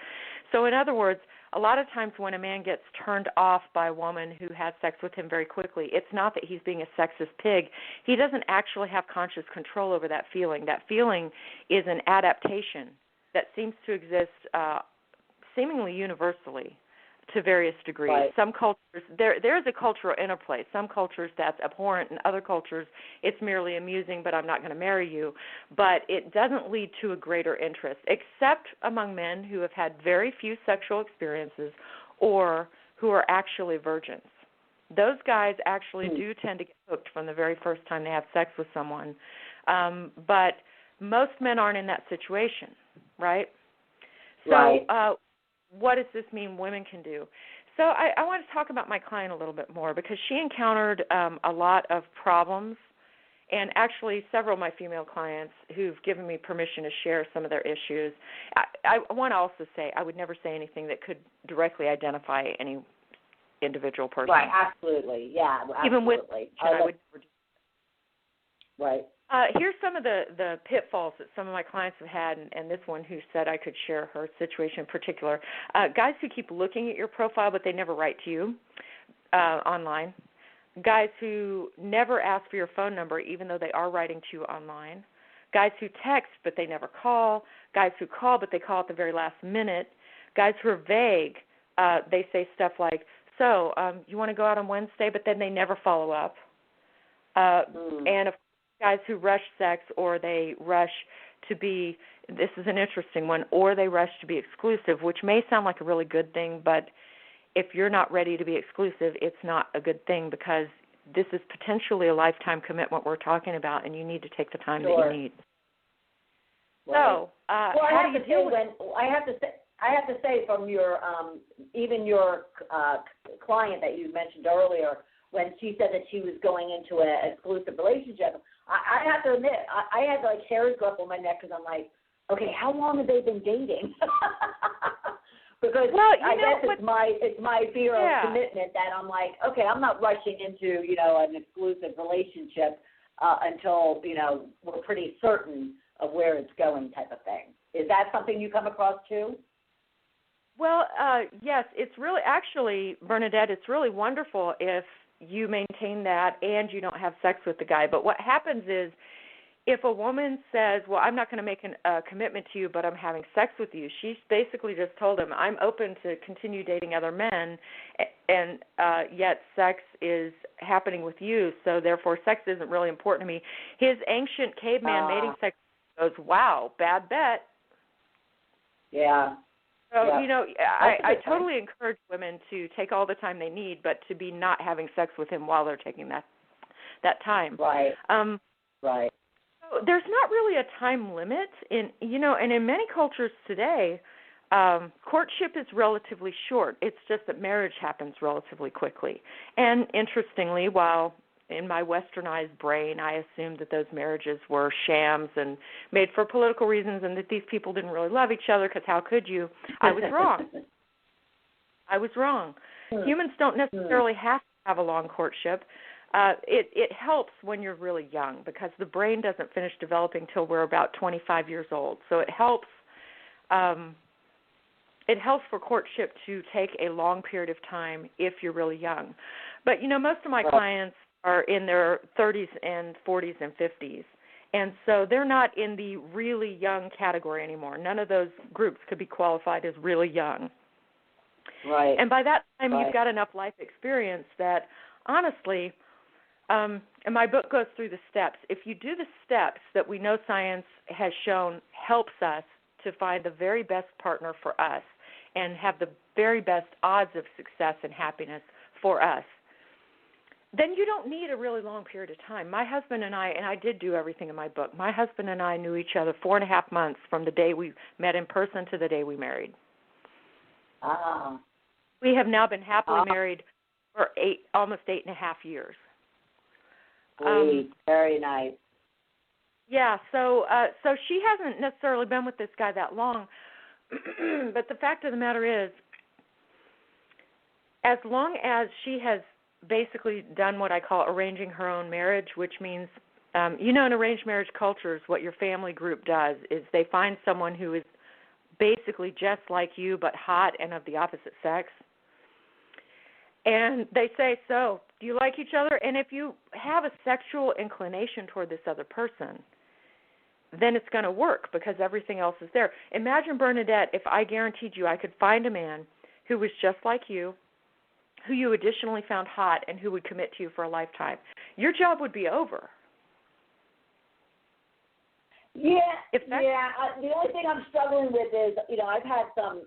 So in other words, a lot of times when a man gets turned off by a woman who has sex with him very quickly, it's not that he's being a sexist pig. He doesn't actually have conscious control over that feeling. That feeling is an adaptation that seems to exist seemingly universally to various degrees. Right. Some cultures, there is a cultural interplay. Some cultures that's abhorrent, and other cultures it's merely amusing, but I'm not going to marry you. But it doesn't lead to a greater interest, except among men who have had very few sexual experiences or who are actually virgins. Those guys actually do tend to get hooked from the very first time they have sex with someone. But most men aren't in that situation, right? So what does this mean women can do? So I want to talk about my client a little bit more because she encountered a lot of problems, and actually several of my female clients who've given me permission to share some of their issues. I want to also say I would never say anything that could directly identify any individual person. Right, absolutely. Yeah, absolutely. Even with I would never do that. Right. Here's some of the pitfalls that some of my clients have had, and this one who said I could share her situation in particular. Guys who keep looking at your profile, but they never write to you online. Guys who never ask for your phone number, even though they are writing to you online. Guys who text, but they never call. Guys who call, but they call at the very last minute. Guys who are vague. They say stuff like, so you want to go out on Wednesday, but then they never follow up. And of guys who rush sex, or they rush to be this is an interesting one, or they rush to be exclusive, which may sound like a really good thing, but if you're not ready to be exclusive, it's not a good thing because this is potentially a lifetime commitment we're talking about, and you need to take the time that you need. Right. So, I have to say from your even your client that you mentioned earlier, when she said that she was going into an exclusive relationship, I have to admit I had like hairs go up on my neck because I'm like, okay, how long have they been dating? Because I guess it's my fear of commitment that I'm like, okay, I'm not rushing into an exclusive relationship until we're pretty certain of where it's going, type of thing. Is that something you come across too? Well, yes, it's really actually, Bernadette, it's really wonderful if you maintain that and you don't have sex with the guy. But what happens is if a woman says, well, I'm not going to make a commitment to you, but I'm having sex with you, she's basically just told him, I'm open to continue dating other men, and yet sex is happening with you, so therefore sex isn't really important to me. His ancient caveman mating sex goes, wow, bad bet. Yeah. So, I totally encourage women to take all the time they need, but to be not having sex with him while they're taking that time. Right. Right. So there's not really a time limit and in many cultures today, courtship is relatively short. It's just that marriage happens relatively quickly. And interestingly, while in my westernized brain, I assumed that those marriages were shams and made for political reasons and that these people didn't really love each other because how could you? I was wrong. I was wrong. Humans don't necessarily have to have a long courtship. It helps when you're really young because the brain doesn't finish developing till we're about 25 years old. So it helps for courtship to take a long period of time if you're really young. But, most of my clients are in their 30s and 40s and 50s. And so they're not in the really young category anymore. None of those groups could be qualified as really young. Right. And by that time, you've got enough life experience that, honestly, and my book goes through the steps. If you do the steps that we know science has shown helps us to find the very best partner for us and have the very best odds of success and happiness for us, then you don't need a really long period of time. My husband and I did do everything in my book, my husband and I knew each other 4.5 months from the day we met in person to the day we married. We have now been happily married for almost 8.5 years. Very nice. Yeah, so she hasn't necessarily been with this guy that long, but the fact of the matter is, as long as she has basically done what I call arranging her own marriage, which means, in arranged marriage cultures, what your family group does is they find someone who is basically just like you but hot and of the opposite sex. And they say, so, do you like each other? And if you have a sexual inclination toward this other person, then it's going to work because everything else is there. Imagine, Bernadette, if I guaranteed you I could find a man who was just like you, who you additionally found hot, and who would commit to you for a lifetime. Your job would be over. Yeah, the only thing I'm struggling with is, I've had some,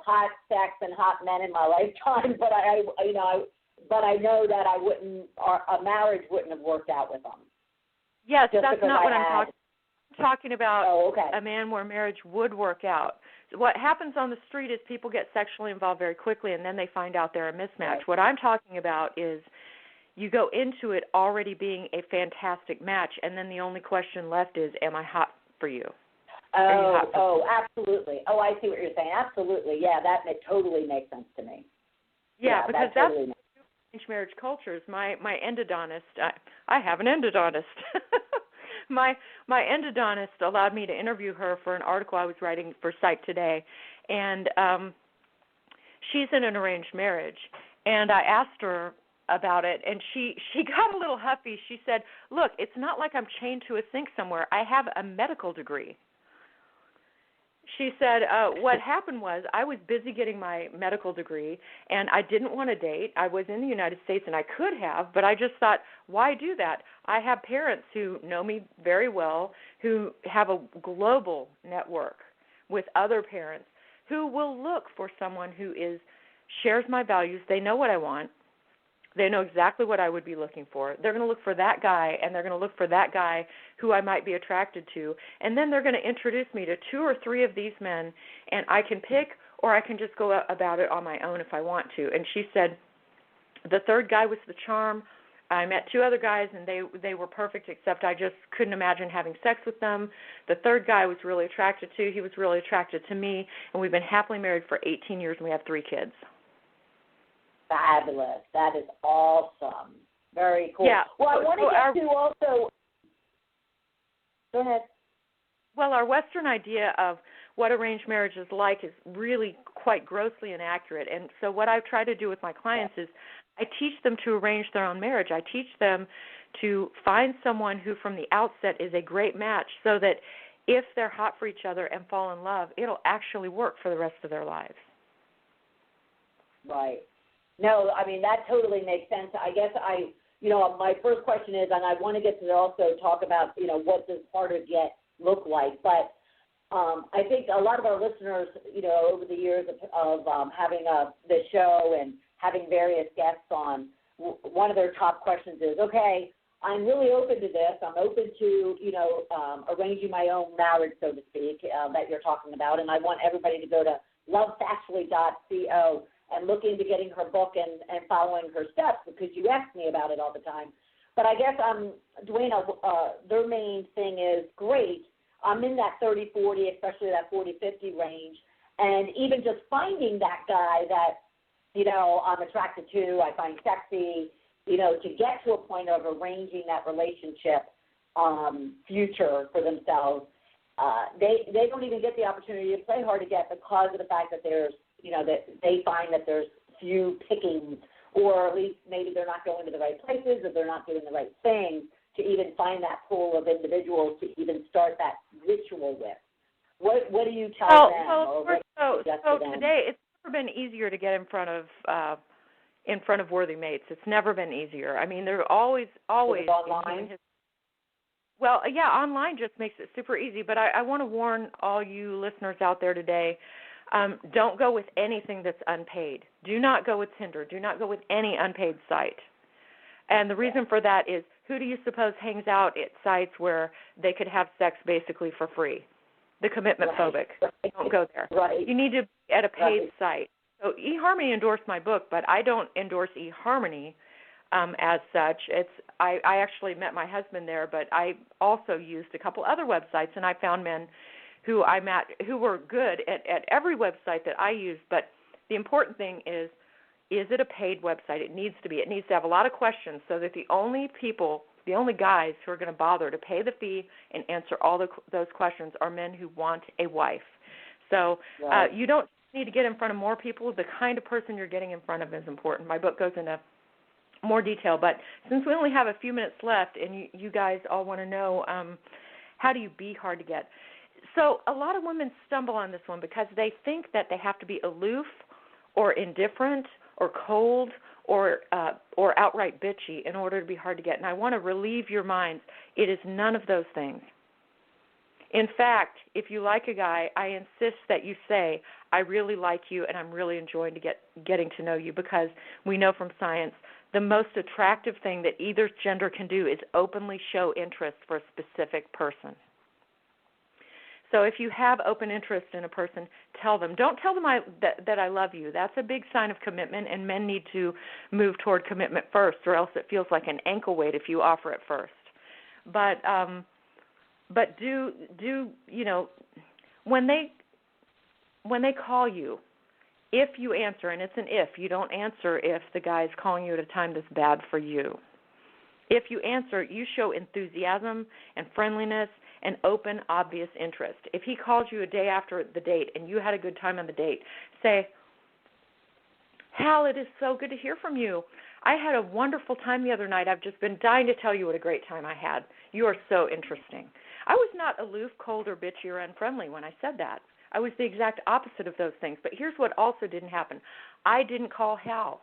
hot sex and hot men in my lifetime, but I know that a marriage wouldn't have worked out with them. Yes, that's not what I'm talking about. I'm talking about a man where marriage would work out. What happens on the street is people get sexually involved very quickly, and then they find out they're a mismatch. Right. What I'm talking about is you go into it already being a fantastic match, and then the only question left is, am I hot for you? Absolutely. I see what you're saying. Absolutely. Yeah, that totally makes sense to me. Yeah, because that's marriage cultures. My endodontist, I have an endodontist. My endodontist allowed me to interview her for an article I was writing for Psych Today, and she's in an arranged marriage. And I asked her about it, and she got a little huffy. She said, look, it's not like I'm chained to a sink somewhere. I have a medical degree. she said, what happened was I was busy getting my medical degree, and I didn't want to date. I was in the United States, and I could have, but I just thought, why do that? I have parents who know me very well, who have a global network with other parents who will look for someone who shares my values. They know what I want. They know exactly what I would be looking for. They're going to look for that guy, and they're going to look for that guy who I might be attracted to. And then they're going to introduce me to 2 or 3 of these men, and I can pick or I can just go about it on my own if I want to. And she said the third guy was the charm. I met 2 other guys, and they were perfect, except I just couldn't imagine having sex with them. The third guy I was really attracted to. He was really attracted to me, and we've been happily married for 18 years, and we have 3 kids. Fabulous. That is awesome. Very cool. Yeah. Well, I want to get to also. Go ahead. Well, our Western idea of what arranged marriage is like is really quite grossly inaccurate. And so what I try to do with my clients is I teach them to arrange their own marriage. I teach them to find someone who from the outset is a great match so that if they're hot for each other and fall in love, it'll actually work for the rest of their lives. Right. No, I mean, that totally makes sense. I guess my first question is, and I want to get to also talk about, what does hard to get look like. But I think a lot of our listeners, over the years of having the show and having various guests on, one of their top questions is, okay, I'm really open to this. I'm open to, arranging my own marriage, so to speak, that you're talking about. And I want everybody to go to LoveFactually.co and look into getting her book and following her steps, because you ask me about it all the time. But I guess, DWAY-nah, their main thing is, great, I'm in that 30-40, especially that 40-50 range, and even just finding that guy that, I'm attracted to, I find sexy, to get to a point of arranging that relationship future for themselves, they don't even get the opportunity to play hard to get because of the fact that there's, that they find that there's few pickings, or at least maybe they're not going to the right places, or they're not doing the right things to even find that pool of individuals to even start that ritual with. What do you tell them? So today it's never been easier to get in front of worthy mates. It's never been easier. I mean, they're always online. Well, yeah, online just makes it super easy. But I want to warn all you listeners out there today. Don't go with anything that's unpaid. Do not go with Tinder. Do not go with any unpaid site. And the reason for that is, who do you suppose hangs out at sites where they could have sex basically for free? The commitment phobic. Right. Don't go there. Right. You need to be at a paid site. So eHarmony endorsed my book, but I don't endorse eHarmony as such. I actually met my husband there, but I also used a couple other websites, and I found men who I met who were good at every website that I used. But the important thing is it a paid website? It needs to be. It needs to have a lot of questions so that the only guys who are going to bother to pay the fee and answer all those questions are men who want a wife. So you don't need to get in front of more people. The kind of person you're getting in front of is important. My book goes into more detail, but since we only have a few minutes left and you guys all want to know how do you be hard to get. So a lot of women stumble on this one because they think that they have to be aloof or indifferent or cold or outright bitchy in order to be hard to get. And I want to relieve your minds. It is none of those things. In fact, if you like a guy, I insist that you say, I really like you and I'm really enjoying getting to know you, because we know from science the most attractive thing that either gender can do is openly show interest for a specific person. So if you have open interest in a person, tell them. Don't tell them that I love you. That's a big sign of commitment, and men need to move toward commitment first, or else it feels like an ankle weight if you offer it first. But do when they call you, if you answer, and it's an if, you don't answer if the guy's calling you at a time that's bad for you. If you answer, you show enthusiasm and friendliness and open, obvious interest. If he calls you a day after the date and you had a good time on the date, say, Hal, it is so good to hear from you. I had a wonderful time the other night. I've just been dying to tell you what a great time I had. You are so interesting. I was not aloof, cold, or bitchy or unfriendly when I said that. I was the exact opposite of those things. But here's what also didn't happen. I didn't call Hal.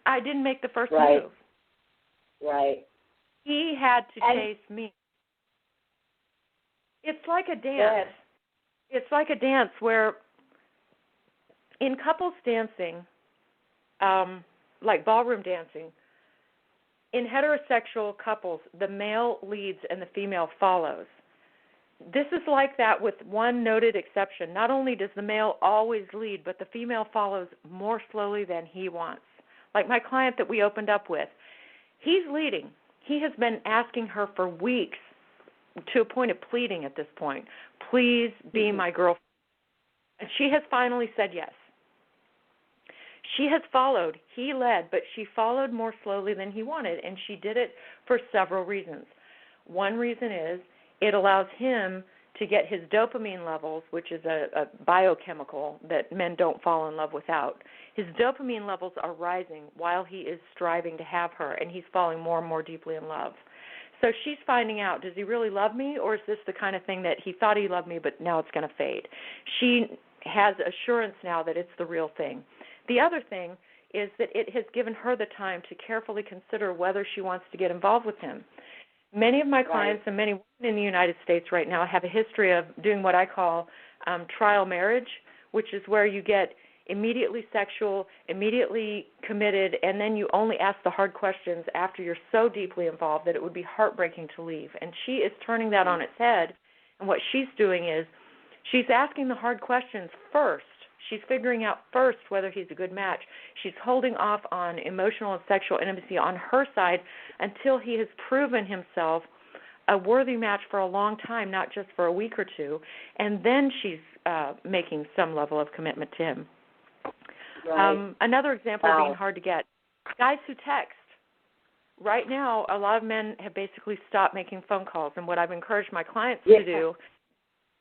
I didn't make the first move. Right. He had to chase me. It's like a dance. It's like a dance where in couples dancing, like ballroom dancing, in heterosexual couples, the male leads and the female follows. This is like that with one noted exception. Not only does the male always lead, but the female follows more slowly than he wants. Like my client that we opened up with, he's leading. He has been asking her for weeks, to a point of pleading at this point, please be my girlfriend. And she has finally said yes. She has followed. He led, but she followed more slowly than he wanted, and she did it for several reasons. One reason is it allows him to get his dopamine levels, which is a biochemical that men don't fall in love without. His dopamine levels are rising while he is striving to have her, and he's falling more and more deeply in love. So she's finding out, does he really love me, or is this the kind of thing that he thought he loved me, but now it's going to fade? She has assurance now that it's the real thing. The other thing is that it has given her the time to carefully consider whether she wants to get involved with him. Many of my clients and many women in the United States right now have a history of doing what I call trial marriage, which is where you get immediately sexual, immediately committed, and then you only ask the hard questions after you're so deeply involved that it would be heartbreaking to leave. And she is turning that on its head, and what she's doing is she's asking the hard questions first. She's figuring out first whether he's a good match. She's holding off on emotional and sexual intimacy on her side until he has proven himself a worthy match for a long time, not just for a week or two, and then she's making some level of commitment to him. Right. Another example of being hard to get, guys who text. Right now, a lot of men have basically stopped making phone calls, and what I've encouraged my clients to do,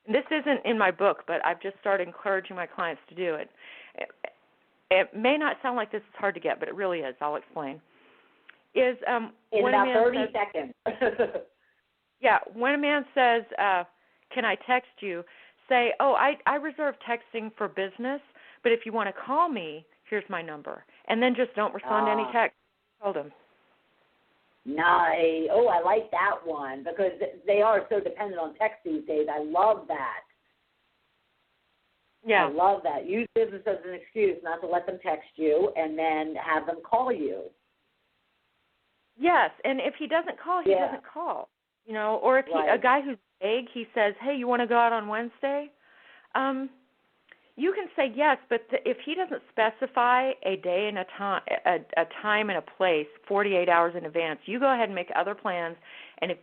and this isn't in my book, but I've just started encouraging my clients to do it. It may not sound like this is hard to get, but it really is. I'll explain. Is in when about a man 30 says, seconds. Yeah, when a man says, can I text you, say, oh, I reserve texting for business, but if you want to call me, here's my number. And then just don't respond to any text. Told him. Nice. Oh, I like that one because they are so dependent on text these days. I love that. Yeah. I love that. Use business as an excuse not to let them text you and then have them call you. Yes, and if he doesn't call, he doesn't call. You know, or if a guy who's vague, he says, hey, you want to go out on Wednesday? You can say yes, but if he doesn't specify a day and a time and a place 48 hours in advance, you go ahead and make other plans. And if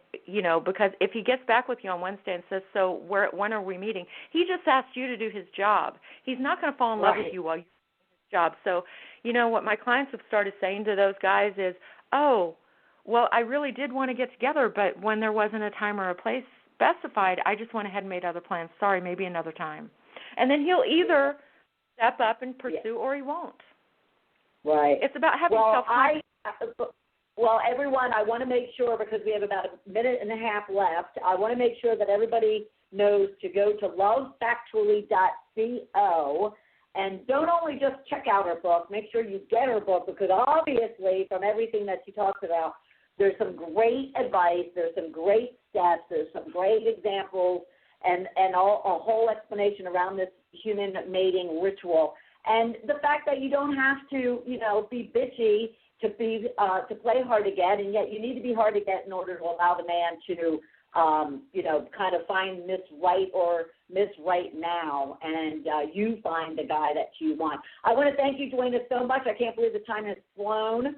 because if he gets back with you on Wednesday and says, so when are we meeting? He just asked you to do his job. He's not going to fall in love with you while you do his job. So, what my clients have started saying to those guys is, oh, well, I really did want to get together, but when there wasn't a time or a place specified, I just went ahead and made other plans. Sorry, maybe another time. And then he'll either step up and pursue or he won't. Right. It's about having self-confidence. Well, everyone, I want to make sure, because we have about a minute and a half left, I want to make sure that everybody knows to go to LoveFactually.co and don't only just check out her book, make sure you get her book, because obviously from everything that she talks about, there's some great advice, there's some great steps, there's some great examples, and a whole explanation around this human mating ritual. And the fact that you don't have to, be bitchy to play hard to get, and yet you need to be hard to get in order to allow the man to, kind of find Miss Right or Miss Right now, and you find the guy that you want. I want to thank you, DWAY-nah, so much. I can't believe the time has flown.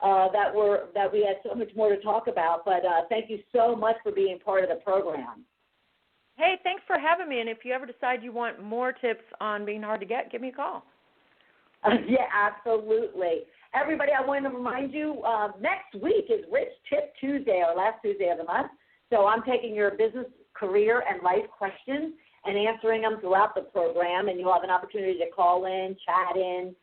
That we had so much more to talk about, but thank you so much for being part of the program. Hey, thanks for having me, and if you ever decide you want more tips on being hard to get, give me a call. Yeah, absolutely. Everybody, I want to remind you, next week is Rich Tip Tuesday, our last Tuesday of the month. So I'm taking your business, career, and life questions and answering them throughout the program, and you'll have an opportunity to call in, chat in,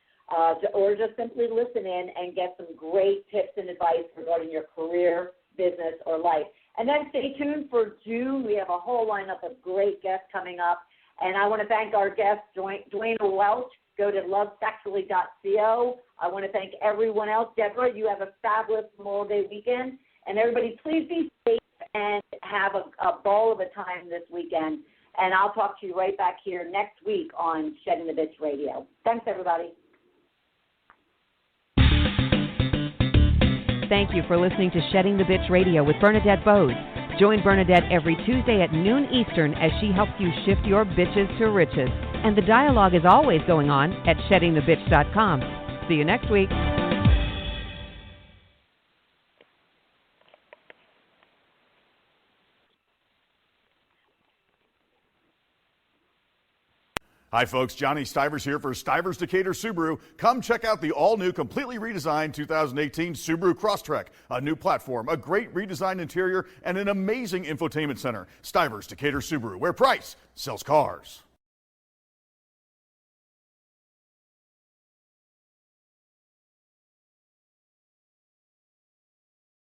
or just simply listen in and get some great tips and advice regarding your career, business, or life. And then stay tuned for June. We have a whole lineup of great guests coming up. And I want to thank our guest, DWAY-nah Welch. Go to LoveFactually.co. I want to thank everyone else. Deborah, you have a fabulous Memorial Day weekend. And everybody, please be safe and have a ball of a time this weekend. And I'll talk to you right back here next week on Shedding the Bitch Radio. Thanks, everybody. Thank you for listening to Shedding the Bitch Radio with Bernadette Boasis. Join Bernadette every Tuesday at noon Eastern as she helps you shift your bitches to riches. And the dialogue is always going on at sheddingthebitch.com. See you next week. Hi folks, Johnny Stivers here for Stivers Decatur Subaru. Come check out the all-new, completely redesigned 2018 Subaru Crosstrek. A new platform, a great redesigned interior, and an amazing infotainment center. Stivers Decatur Subaru, where price sells cars.